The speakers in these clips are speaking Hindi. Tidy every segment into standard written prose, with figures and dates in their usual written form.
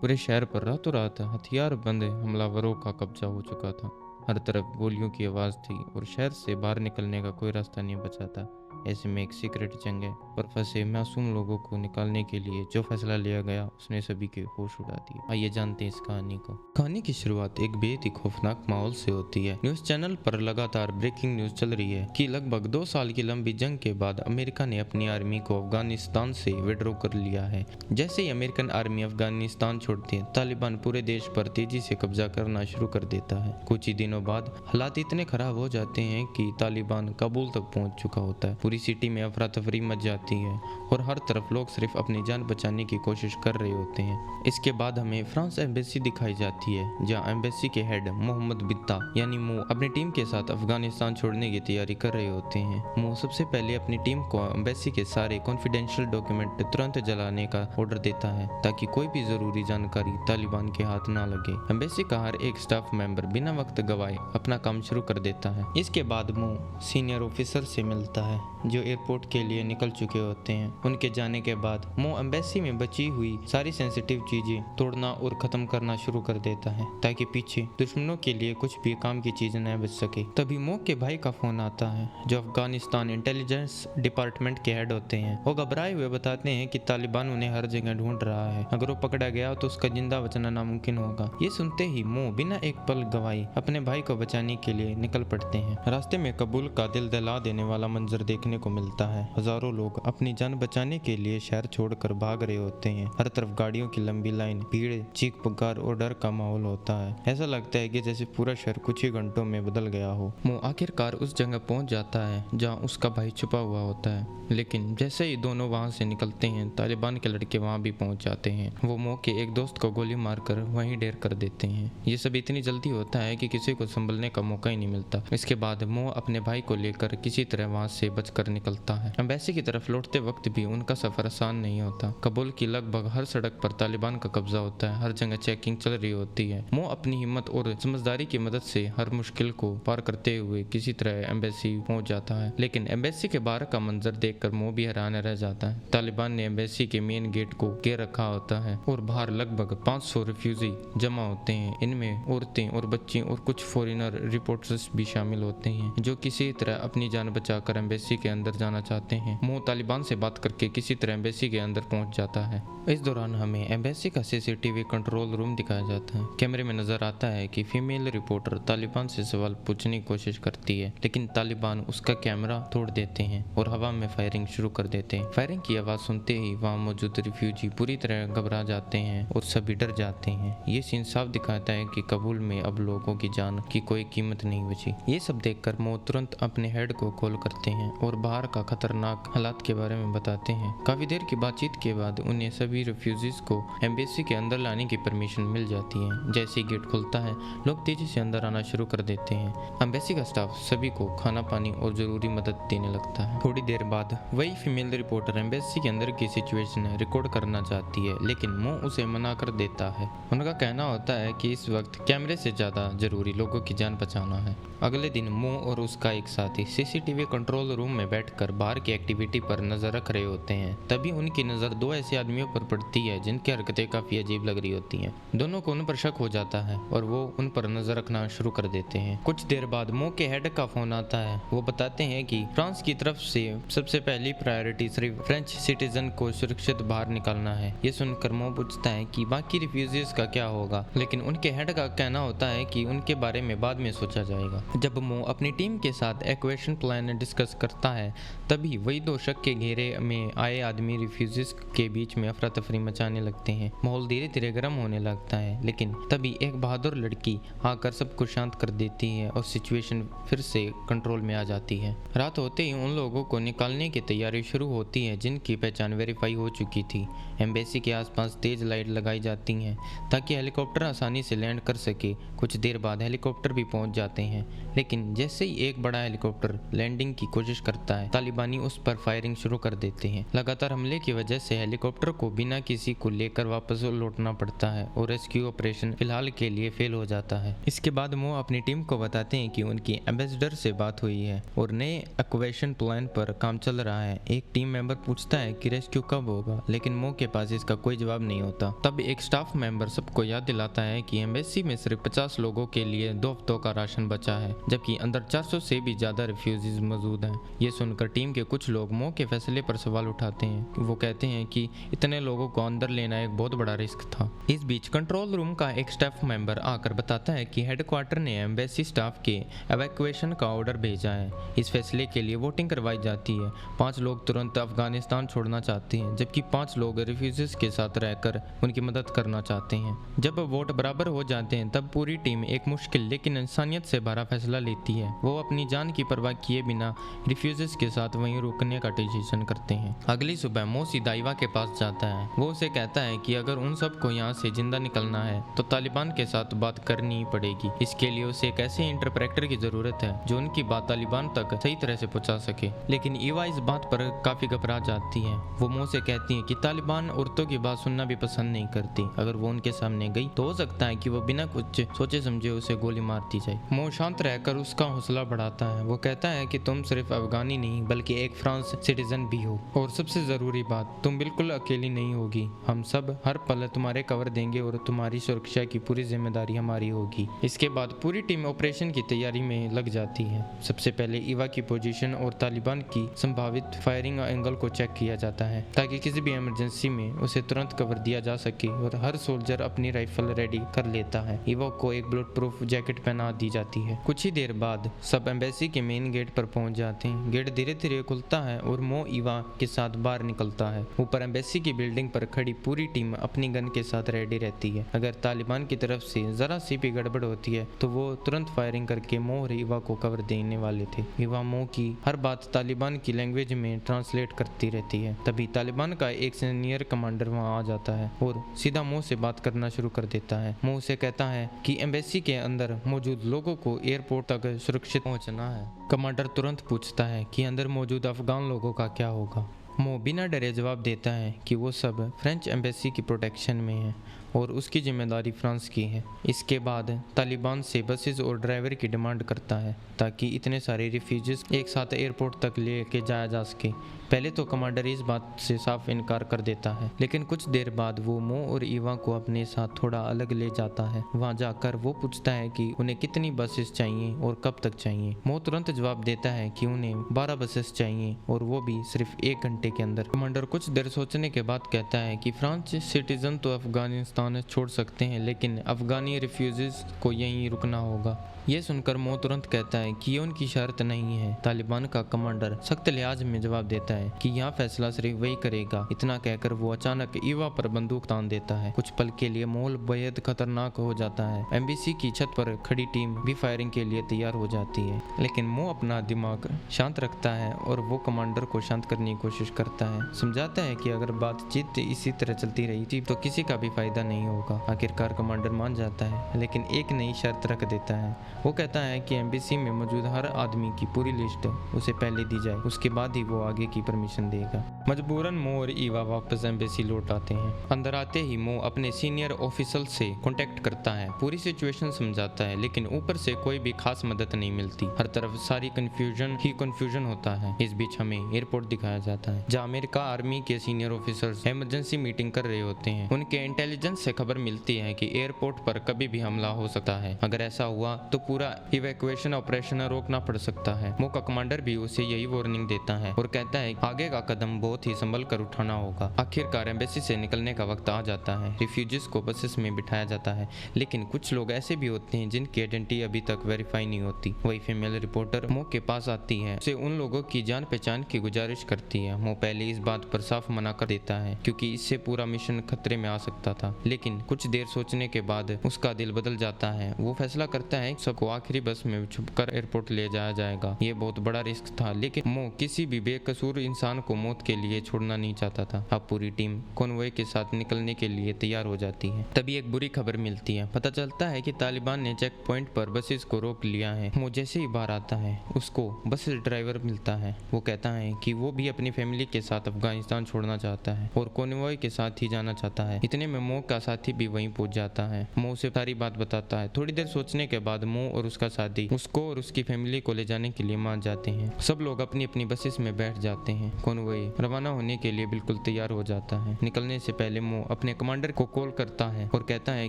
पूरे शहर पर रातों रात हथियार बंद हमलावरों का कब्जा हो चुका था। हर तरफ गोलियों की आवाज़ थी और शहर से बाहर निकलने का कोई रास्ता नहीं बचा था। ऐसे में एक सीक्रेट जंग है और फंसे मासूम लोगों को निकालने के लिए जो फैसला लिया गया उसने सभी के होश उड़ा दिए। आइए जानते हैं इस कहानी को। कहानी की शुरुआत एक बेहद ही खौफनाक माहौल से होती है। न्यूज़ चैनल पर लगातार ब्रेकिंग न्यूज़ चल रही है कि लगभग 2 साल की लंबी जंग के बाद अमेरिका ने अपनी आर्मी को अफगानिस्तान से विड्रॉ कर लिया है। जैसे ही अमेरिकन आर्मी अफगानिस्तान छोड़ती है, तालिबान पूरे देश पर तेजी से कब्जा करना शुरू कर देता है। कुछ ही दिनों बाद हालात इतने खराब हो जाते हैं कि तालिबान काबुल तक पहुंच चुका होता है। पूरी सिटी में अफरा तफरी मच जाती है और हर तरफ लोग सिर्फ अपनी जान बचाने की कोशिश कर रहे होते हैं। इसके बाद हमें फ्रांस एम्बेसी दिखाई जाती है, जहां एम्बेसी के हेड मोहम्मद बित्ता यानी मो अपनी टीम के साथ अफगानिस्तान छोड़ने की तैयारी कर रहे होते हैं। मो सबसे पहले अपनी टीम को एम्बेसी के सारे कॉन्फिडेंशियल डॉक्यूमेंट तुरंत जलाने का ऑर्डर देता है ताकि कोई भी जरूरी जानकारी तालिबान के हाथ ना लगे। एम्बेसी का हर एक स्टाफ मेंबर बिना वक्त गवाए अपना काम शुरू कर देता है। इसके बाद मो सीनियर ऑफिसर से मिलता है जो एयरपोर्ट के लिए निकल चुके होते हैं। उनके जाने के बाद मो एम्बेसी में बची हुई सारी सेंसिटिव चीजें तोड़ना और खत्म करना शुरू कर देता है ताकि पीछे दुश्मनों के लिए कुछ भी काम की चीज न बच सके। तभी मो के भाई का फोन आता है जो अफगानिस्तान इंटेलिजेंस डिपार्टमेंट के हेड होते हैं। वो घबराए हुए बताते हैं कि तालिबान उन्हें हर जगह ढूंढ रहा है, अगर वो पकड़ा गया तो उसका जिंदा बचना नामुमकिन होगा। ये सुनते ही मो बिना एक पल गवाए अपने भाई को बचाने के लिए निकल पड़ते हैं। रास्ते में कबूल का दिल दहला देने वाला मंजर देखने को मिलता है। हजारों लोग अपनी जान बचाने के लिए शहर छोड़कर भाग रहे होते हैं। हर तरफ गाड़ियों की लंबी लाइन, भीड़, चीख पुकार और डर का माहौल होता है। ऐसा लगता है कि जैसे पूरा शहर कुछ ही घंटों में बदल गया हो। मो आखिरकार उस जगह पहुंच जाता है जहां उसका भाई छुपा हुआ होता है, लेकिन जैसे ही दोनों वहां से निकलते हैं तालिबान के लड़के वहां भी पहुंच जाते हैं। वो मो के एक दोस्त को गोली मारकर वहीं ढेर कर देते हैं। ये सब इतनी जल्दी होता है कि किसी को संभलने का मौका ही नहीं मिलता। इसके बाद मो अपने भाई को लेकर किसी तरह वहां से बचकर निकलता है। एम्बेसी की तरफ लौटते वक्त भी उनका सफर आसान नहीं होता। कबूल की लगभग हर सड़क पर तालिबान का कब्जा होता है, हर जगह चेकिंग चल रही होती है। मो अपनी हिम्मत और समझदारी की मदद से हर मुश्किल को पार करते हुए किसी तरह एम्बेसी पहुंच जाता है, लेकिन एम्बेसी के बाहर का मंजर देखकर मो भी हैरान रह जाता है। तालिबान ने एम्बेसी के मेन गेट को घेर रखा होता है और बाहर लगभग 500 रिफ्यूजी जमा होते हैं। इनमें औरतें और बच्चे और कुछ फॉरेनर रिपोर्टर्स भी शामिल होते हैं जो किसी तरह अपनी जान बचाकर एम्बेसी के अंदर जाना चाहते हैं। मो तालिबान से बात करके किसी तरह एम्बेसी के अंदर पहुंच जाता है। इस दौरान हमें एम्बेसी का सीसीटीवी कंट्रोल रूम दिखाया जाता है। कैमरे में नजर आता है कि फीमेल रिपोर्टर तालिबान से सवाल पूछने की कोशिश करती है, लेकिन तालिबान उसका कैमरा तोड़ देते हैं और हवा में फायरिंग शुरू कर देते हैं। फायरिंग की आवाज सुनते ही वहां मौजूद रिफ्यूजी पूरी तरह घबरा जाते हैं और सभी डर जाते हैं। ये सीन साफ दिखाता है कि कबूल में अब लोगों की जान की कोई कीमत नहीं बची। ये सब देखकर मो तुरंत अपने हेड को कॉल करते हैं और बाहर का खतरनाक हालात के बारे में बताते हैं। काफी देर की बातचीत के बाद उन्हें सभी रिफ्यूजीज को एम्बेसी के अंदर लाने की परमिशन मिल जाती है। जैसे ही गेट खुलता है लोग तेजी से अंदर आना शुरू कर देते हैं। एम्बेसी का स्टाफ सभी को खाना पानी और जरूरी मदद देने लगता है। थोड़ी देर बाद वही फीमेल रिपोर्टर एम्बेसी के अंदर की सिचुएशन रिकॉर्ड करना चाहती है, लेकिन मो उसे मना कर देता है। उनका कहना होता है कि इस वक्त कैमरे से ज्यादा जरूरी लोगों की जान बचाना है। अगले दिन मो और उसका एक साथी सीसीटीवी कंट्रोल रूम में बैठकर बाहर की एक्टिविटी पर नजर रख रहे होते हैं। तभी उनकी नजर 2 ऐसे आदमियों पर पड़ती है जिनकी हरकतें काफी अजीब लग रही होती हैं। दोनों को उन पर शक हो जाता है और वो उन पर नजर रखना शुरू कर देते हैं। कुछ देर बाद मो के हेड का फोन आता है। वो बताते हैं कि फ्रांस की तरफ से सबसे पहली प्रायोरिटी सिर्फ फ्रेंच सिटीजन को सुरक्षित बाहर निकालना है। ये सुनकर मो पूछता है कि बाकी रिफ्यूजीज का क्या होगा, लेकिन उनके हेड का कहना होता है कि उनके बारे में बाद में सोचा जाएगा। जब मो अपनी टीम के साथ इवैक्यूएशन प्लान डिस्कस करता है, तभी वही 2 शक के घेरे में आए आदमी रिफ्यूजीज के बीच में अफरा तफरी मचाने लगते हैं। माहौल धीरे धीरे गर्म होने लगता है, लेकिन तभी एक बहादुर लड़की आकर सबको शांत कर देती है और सिचुएशन फिर से कंट्रोल में आ जाती है। रात होते ही उन लोगों को निकालने की तैयारी शुरू होती है जिनकी पहचान वेरीफाई हो चुकी थी। एम्बेसी के आसपास तेज लाइट लगाई जाती हैं ताकि हेलीकॉप्टर आसानी से लैंड कर सके। कुछ देर बाद हेलीकॉप्टर भी पहुंच जाते हैं, लेकिन जैसे ही एक बड़ा हेलीकॉप्टर लैंडिंग की कोशिश करता करता है। तालिबानी उस पर फायरिंग शुरू कर देते हैं। लगातार हमले की वजह से हेलीकॉप्टर को बिना किसी को लेकर वापस लौटना पड़ता है और रेस्क्यू ऑपरेशन फिलहाल के लिए फेल हो जाता है। इसके बाद मो अपनी टीम को बताते हैं कि उनकी एम्बेसडर से बात हुई है और नए एक्वेशन प्लान पर काम चल रहा है। एक टीम मेंबर पूछता है कि रेस्क्यू कब होगा, लेकिन मो के पास इसका कोई जवाब नहीं होता। तब एक स्टाफ मेंबर सबको याद दिलाता है कि एम्बेसी में सिर्फ 50 लोगों के लिए 2 हफ्तों का राशन बचा है, जबकि अंदर 400 से भी ज्यादा रिफ्यूजीज मौजूद हैं। ये सुनकर टीम के कुछ लोग मो के फैसले पर सवाल उठाते हैं। वो कहते हैं कि इतने लोगों को अंदर लेना एक बहुत बड़ा रिस्क था। इस बीच कंट्रोल रूम का एक स्टाफ मेंबर आकर बताता है कि हेडक्वार्टर ने एम्बेसी स्टाफ के एवैक्यूएशन का ऑर्डर भेजा है। इस फैसले के लिए वोटिंग करवाई जाती है। 5 लोग तुरंत अफगानिस्तान छोड़ना चाहते हैं, जबकि 5 लोग रिफ्यूजीज के साथ रहकर उनकी मदद करना चाहते हैं। जब वोट बराबर हो जाते हैं तब पूरी टीम एक मुश्किल लेकिन इंसानियत से भरा फैसला लेती है। वो अपनी जान की परवाह किए बिना रिफ्यूजीज के साथ वहीं रुकने का डिसीजन करते हैं। अगली सुबह मो सीधा ईवा के पास जाता है। वो उसे कहता है कि अगर उन सबको यहाँ से जिंदा निकलना है तो तालिबान के साथ बात करनी ही पड़ेगी। इसके लिए उसे एक ऐसे इंटरप्रेटर की जरूरत है जो उनकी बात तालिबान तक सही तरह से पहुंचा सके। लेकिन ईवा इस बात पर काफी घबरा जाती है। वो मो से कहती है कि तालिबान औरतों की बात सुनना भी पसंद नहीं करती। अगर वो उनके सामने गई तो हो सकता है कि वो बिना कुछ सोचे समझे उसे गोली मार दी जाए। मो शांत रहकर उसका हौसला बढ़ाता है। वो कहता है कि तुम सिर्फ अफगानी नहीं बल्कि एक फ्रांस सिटीजन भी हो, और सबसे जरूरी बात, तुम बिल्कुल अकेली नहीं होगी। हम सब हर पल तुम्हारे कवर देंगे और तुम्हारी सुरक्षा की पूरी जिम्मेदारी हमारी होगी। इसके बाद पूरी टीम ऑपरेशन की तैयारी में लग जाती है। सबसे पहले ईवा की पोजीशन और तालिबान की संभावित फायरिंग एंगल को चेक किया जाता है ताकि किसी भी इमरजेंसी में उसे तुरंत कवर दिया जा सके, और हर सोल्जर अपनी राइफल रेडी कर लेता है। ईवा को एक बुलेट प्रूफ जैकेट पहना दी जाती है। कुछ ही देर बाद सब एम्बेसी के मेन गेट पर पहुंच जाते हैं। गेट धीरे धीरे खुलता है और मो ईवा के साथ बाहर निकलता है। ऊपर एम्बेसी की बिल्डिंग पर खड़ी पूरी टीम अपनी गन के साथ रेडी रहती है। अगर तालिबान की तरफ से जरा सी भी गड़बड़ होती है तो वो तुरंत फायरिंग करके मो और ईवा को कवर देने वाले थे। ईवा मो की हर बात तालिबान की लैंग्वेज में ट्रांसलेट करती रहती है। तभी तालिबान का एक सीनियर कमांडर वहां आ जाता है और सीधा मो से बात करना शुरू कर देता है। मो उसे कहता है कि एम्बेसी के अंदर मौजूद लोगों को एयरपोर्ट तक सुरक्षित पहुंचना है। कमांडर तुरंत पूछता है कि अंदर मौजूद अफगान लोगों का क्या होगा। मो बिना डरे जवाब देता है कि वो सब फ्रेंच एम्बेसी की प्रोटेक्शन में है और उसकी जिम्मेदारी फ्रांस की है। इसके बाद तालिबान से बसेस और ड्राइवर की डिमांड करता है ताकि इतने सारे रिफ्यूजीज एक साथ एयरपोर्ट तक लेके जाया जा सके। पहले तो कमांडर इस बात से साफ इनकार कर देता है, लेकिन कुछ देर बाद वो मो और ईवा को अपने साथ थोड़ा अलग ले जाता है। वहाँ जाकर वो पूछता है कि उन्हें कितनी बसेस चाहिए और कब तक चाहिए। मो तुरंत जवाब देता है कि उन्हें 12 बसेस चाहिए और वो भी सिर्फ 1 घंटे के अंदर। कमांडर कुछ देर सोचने के बाद कहता है कि फ्रांस सिटीजन तो अफगानिस्तान छोड़ सकते हैं, लेकिन अफगानी रिफ्यूजीज को यहीं रुकना होगा। ये सुनकर मो तुरंत कहता है कि ये उनकी शर्त नहीं है। तालिबान का कमांडर सख्त लिहाज में जवाब देता है कि यहाँ फैसला सिर्फ वही करेगा। इतना कहकर वो अचानक ईवा पर बंदूक तान देता है। कुछ पल के लिए माहौल बेहद खतरनाक हो जाता है। एम्बेसी की छत पर खड़ी टीम भी फायरिंग के लिए तैयार हो जाती है, लेकिन मो अपना दिमाग शांत रखता है और वो कमांडर को शांत करने की कोशिश करता है। समझाता है कि अगर बातचीत इसी तरह चलती रही थी तो किसी का भी फायदा नहीं होगा। आखिरकार कमांडर मान जाता है, लेकिन एक नई शर्त रख देता है। वो कहता है कि एम्बेसी में मौजूद हर आदमी की पूरी लिस्ट उसे पहले दी जाए, उसके बाद ही वो आगे की परमिशन देगा। मजबूरन मो और ईवा वापस एम्बेसी लौट आते हैं। अंदर आते ही मो अपने सीनियर ऑफिसर से कांटेक्ट करता है, पूरी सिचुएशन समझाता है, लेकिन ऊपर से कोई भी खास मदद नहीं मिलती। हर तरफ सारी कंफ्यूजन होता है। इस बीच हमें एयरपोर्ट दिखाया जाता है जहाँ अमेरिका आर्मी के सीनियर ऑफिसर्स इमरजेंसी मीटिंग कर रहे होते हैं। उनके इंटेलिजेंस से खबर मिलती है कि एयरपोर्ट पर कभी भी हमला हो सकता है। अगर ऐसा हुआ तो पूरा इवैक्यूएशन ऑपरेशन रोकना पड़ सकता है। मो का कमांडर भी उसे यही वार्निंग देता है और कहता है आगे का कदम बहुत ही संभल कर उठाना होगा। आखिरकार एम्बेसी से निकलने का वक्त आ जाता है। रिफ्यूजीज को बसेस में बिठाया जाता है, लेकिन कुछ लोग ऐसे भी होते हैं जिनकी आइडेंटिटी अभी तक वेरीफाई नहीं होती। वही फीमेल रिपोर्टर मो के पास आती है, उसे उन लोगों की जान पहचान की गुजारिश करती है। मो पहले इस बात पर साफ मना कर देता है क्योंकि इससे पूरा मिशन खतरे में आ सकता था, लेकिन कुछ देर सोचने के बाद उसका दिल बदल जाता है। वो फैसला करता है सबको आखिरी बस में छुपकर एयरपोर्ट ले जाया जाएगा। ये बहुत बड़ा रिस्क था, लेकिन मो किसी भी बेकसूर इंसान को मौत के लिए छोड़ना नहीं चाहता था। अब पूरी टीम कॉन्वॉय के साथ निकलने के लिए तैयार हो जाती है। तभी एक बुरी खबर मिलती है। पता चलता है कि तालिबान ने चेक पॉइंट पर बसेस को रोक लिया है। मो जैसे ही बाहर आता है उसको बस ड्राइवर मिलता है। वो कहता है कि वो भी अपनी फैमिली के साथ अफगानिस्तान छोड़ना चाहता है और कॉन्वॉय के साथ ही जाना चाहता है। इतने में मो का साथी भी वहीं पहुंच जाता है। मो उसे सारी बात बताता है। थोड़ी देर सोचने के बाद मो और उसका साथी उसको और उसकी फैमिली को ले जाने के लिए मान जाते हैं। सब लोग अपनी अपनी बसेस में बैठ जाते हैं। कॉन्वॉय रवाना होने के लिए बिल्कुल तैयार हो जाता है। निकलने से पहले मो अपने कमांडर को कॉल करता है और कहता है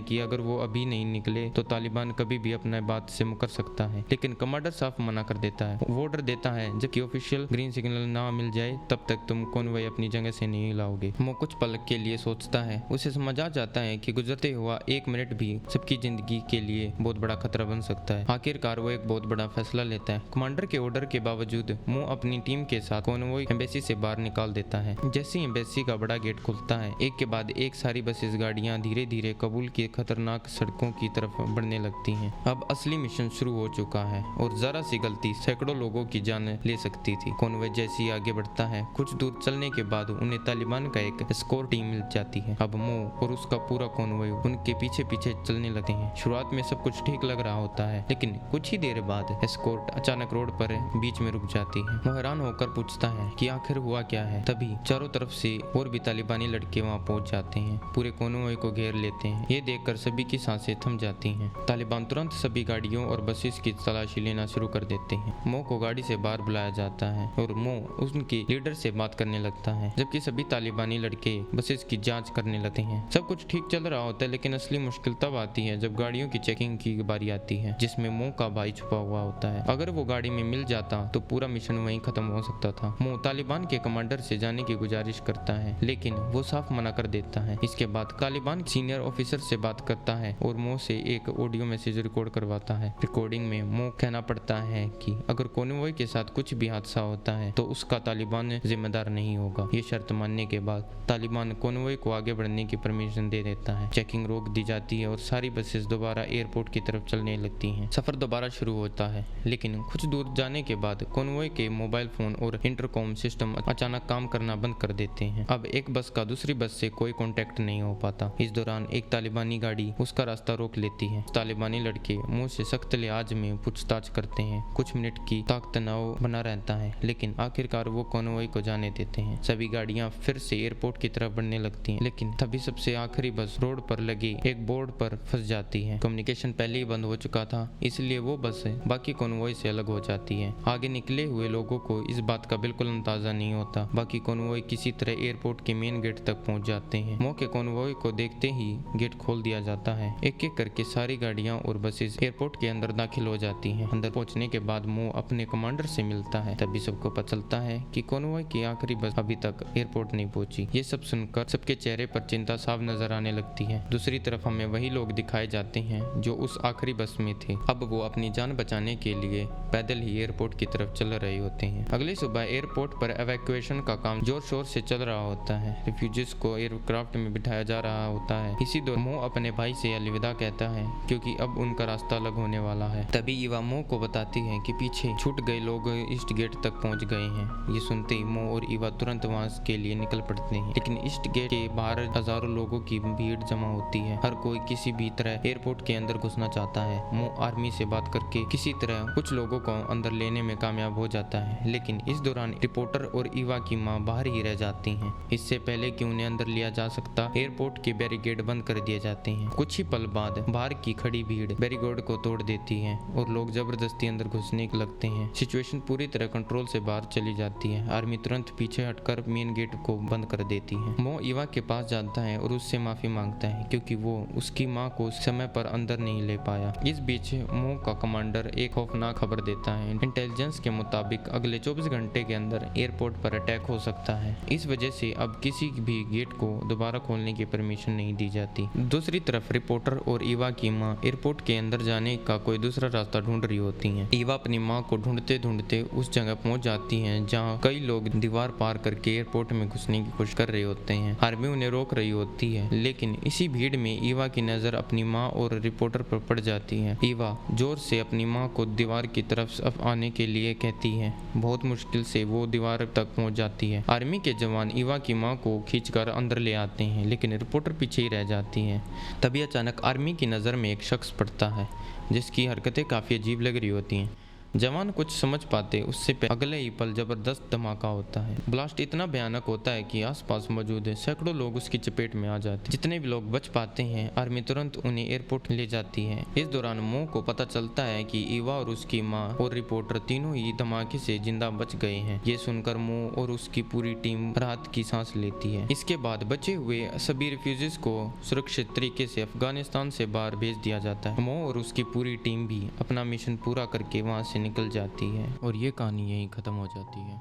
कि अगर वो अभी नहीं निकले तो तालिबान कभी भी अपने बात से मुकर सकता है। लेकिन कमांडर साफ मना कर देता है। वो ऑर्डर देता है जबकि ऑफिशियल ग्रीन सिग्नल ना मिल जाए तब तक तुम कॉन्वॉय अपनी जगह से नहीं हिलाओगे। मो कुछ पल के लिए सोचता है। उसे समझ आ जाता है कि गुजरते हुआ एक मिनट भी सबकी जिंदगी के लिए बहुत बड़ा खतरा बन सकता है। आखिरकार वो एक बहुत बड़ा फैसला लेता है। कमांडर के ऑर्डर के बावजूद मो अपनी टीम के साथ कॉन्वॉय एम्बेसी से बाहर निकाल देता है। जैसे ही एम्बेसी का बड़ा गेट खुलता है एक के बाद एक सारी बसेस गाड़ियां धीरे धीरे काबुल की खतरनाक सड़कों की तरफ बढ़ने लगती हैं। अब असली मिशन शुरू हो चुका है और जरा सी गलती सैकड़ों लोगों की जान ले सकती थी। कॉन्वॉय जैसे ही आगे बढ़ता है कुछ दूर चलने के बाद उन्हें तालिबान का एक एस्कॉर्ट टीम मिल जाती है। अब मो और उसका पूरा कॉन्वॉय उनके पीछे पीछे चलने लगते हैं। शुरुआत में सब कुछ ठीक लग रहा होता है, लेकिन कुछ ही देर बाद एस्कॉर्ट अचानक रोड पर बीच में रुक जाती है। वो हैरान होकर पूछता है कि आखिर हुआ क्या है। तभी चारों तरफ से और भी तालिबानी लड़के वहाँ पहुंच जाते हैं। पूरे कॉन्वॉय को घेर लेते हैं। ये देखकर सभी की सांसें थम जाती हैं। तालिबान तुरंत सभी गाड़ियों और बसेस की तलाशी लेना शुरू कर देते हैं। मो को गाड़ी से बाहर बुलाया जाता है और मो उनके लीडर से बात करने लगता है, जबकि सभी तालिबानी लड़के बसेस की जांच करने लगते हैं। सब कुछ ठीक चल रहा होता है, लेकिन असली मुश्किल तब आती है जब गाड़ियों की चेकिंग की बारी आती है, जिसमें मो का भाई छुपा हुआ होता है। अगर वो गाड़ी में मिल जाता तो पूरा मिशन वहीं खत्म हो सकता था। मो तालिबान के कमांडर से जाने की गुजारिश करता है, लेकिन वो साफ मना कर देता है। इसके बाद तालिबान सीनियर ऑफिसर से बात करता है और मो से एक ऑडियो मैसेज रिकॉर्ड करवाता है। रिकॉर्डिंग में मो कहना पड़ता है कि अगर कॉन्वॉय के साथ कुछ भी हादसा होता है तो उसका तालिबान जिम्मेदार नहीं होगा। ये शर्त मानने के बाद तालिबान कॉन्वॉय को आगे बढ़ने की परमिशन दे देता है। चेकिंग रोक दी जाती है और सारी बसेस दोबारा एयरपोर्ट की तरफ चलने लगती हैं। सफर दोबारा शुरू होता है, लेकिन कुछ दूर जाने के बाद कॉन्वॉय के मोबाइल फोन और इंटरकॉम सिस्टम अचानक काम करना बंद कर देते हैं। अब एक बस का दूसरी बस से कोई कांटेक्ट नहीं हो पाता। इस दौरान एक तालिबानी गाड़ी उसका रास्ता रोक लेती है। तालिबानी लड़के मुंह से सख्त लिहाज में पूछताछ करते हैं। कुछ मिनट की ताक तनाव बना रहता है, लेकिन आखिरकार वो कॉन्वॉय को जाने देते हैं। सभी गाड़ियां फिर से एयरपोर्ट की तरफ बढ़ने लगती हैं, लेकिन तभी सबसे आखिरी बस रोड पर लगे एक बोर्ड पर फंस जाती है। कम्युनिकेशन पहले ही बंद हो चुका था, इसलिए वो बस बाकी कॉन्वॉय से अलग हो जाती है। आगे निकले हुए लोगों को इस बात का बिल्कुल अंदाजा नहीं होता। बाकी कॉन्वॉय किसी तरह एयरपोर्ट के मेन गेट तक पहुंच जाते हैं। मौके कॉन्वॉय को देखते ही गेट खोल दिया जाता है। एक एक करके सारी गाड़ियां और बसेस एयरपोर्ट के अंदर दाखिल हो जाती हैं। अंदर पहुंचने के बाद मो अपने कमांडर से मिलता है। तभी सबको पता चलता है कि कॉन्वॉय की आखिरी बस अभी तक एयरपोर्ट नहीं पहुंची। ये सब सुनकर सबके चेहरे पर चिंता साफ नजर आने लगती है। दूसरी तरफ हमें वही लोग दिखाए जाते हैं जो उस आखिरी बस में थे। अब वो अपनी जान बचाने के लिए पैदल ही एयरपोर्ट की तरफ चल रहे होते हैं। अगली सुबह एयरपोर्ट पर एवैक्यूएशन का काम जोर शोर से चल रहा होता है। रिफ्यूजीज को एयरक्राफ्ट में बिठाया जा रहा होता है। इसी दौरान मो अपने भाई से अलविदा कहता है, क्योंकि अब उनका रास्ता अलग होने वाला है। तभी ईवा मो को बताती है कि पीछे छूट गए लोग ईस्ट गेट तक पहुंच गए हैं। ये सुनते ही मो और ईवा तुरंत वहां के लिए निकल पड़ते हैं, लेकिन ईस्ट गेट के बाहर हजारों लोगों की भीड़ जमा होती है। हर कोई किसी भी तरह एयरपोर्ट के अंदर घुसना चाहता है। मो आर्मी से बात करके किसी तरह कुछ लोगों को अंदर लेने में कामयाब हो जाता है, लेकिन इस दौरान रिपोर्टर और ईवा की माँ बाहर ही रह जाती हैं। इससे पहले कि उन्हें अंदर लिया जा सकता, एयरपोर्ट के बैरिकेड बंद कर दिए जाते हैं। कुछ ही पल बाद बाहर की खड़ी भीड़ बैरिकेड को तोड़ देती है और लोग जबरदस्ती अंदर घुसने लगते हैं। सिचुएशन पूरी तरह कंट्रोल से बाहर चली जाती है। आर्मी तुरंत पीछे हटकर मेन गेट को बंद कर देती है। मो ईवा के पास जाता है और उससे माफी मांगता है, क्योंकि वो उसकी माँ को समय पर अंदर नहीं ले पाया। इस बीच मो का कमांडर एक खौफनाक खबर देता है। इंटेलिजेंस के मुताबिक अगले 24 घंटे के अंदर एयरपोर्ट पर अटैक हो सकता है। इस वजह से अब किसी भी गेट को दोबारा खोलने की परमिशन नहीं दी जाती। दूसरी तरफ रिपोर्टर और ईवा की माँ एयरपोर्ट के अंदर जाने का कोई दूसरा रास्ता ढूंढ रही होती हैं। ईवा अपनी माँ को ढूंढते ढूंढते उस जगह पहुंच जाती हैं जहां कई लोग दीवार पार करके एयरपोर्ट में घुसने की कोशिश कर रहे होते हैं। आर्मी उन्हें रोक रही होती है, लेकिन इसी भीड़ में ईवा की नज़र अपनी माँ और रिपोर्टर पर पड़ जाती है। ईवा जोर से अपनी माँ को दीवार की तरफ आने के लिए कहती है। बहुत मुश्किल से वो दीवार तक पहुँच जाती है। आर्मी के जवान ईवा की माँ को खींचकर अंदर ले आते हैं, लेकिन रिपोर्टर पीछे ही रह जाती है। तभी अचानक आर्मी की नज़र में एक शख्स पड़ता है जिसकी हरकतें काफ़ी अजीब लग रही होती हैं। जवान कुछ समझ पाते उससे अगले ही पल जबरदस्त धमाका होता है। ब्लास्ट इतना भयानक होता है कि आसपास मौजूद है सैकड़ों लोग उसकी चपेट में आ जाते हैं। जितने भी लोग बच पाते हैं आर्मी तुरंत उन्हें एयरपोर्ट ले जाती है। इस दौरान मो को पता चलता है कि ईवा और उसकी माँ और रिपोर्टर तीनों ही धमाके से जिंदा बच गए हैं। ये सुनकर मो और उसकी पूरी टीम राहत की सांस लेती है। इसके बाद बचे हुए सभी रिफ्यूजीज को सुरक्षित तरीके से अफगानिस्तान से बाहर भेज दिया जाता है। मो और उसकी पूरी टीम भी अपना मिशन पूरा करके वहाँ से निकल जाती है और ये कहानी यहीं ख़त्म हो जाती है।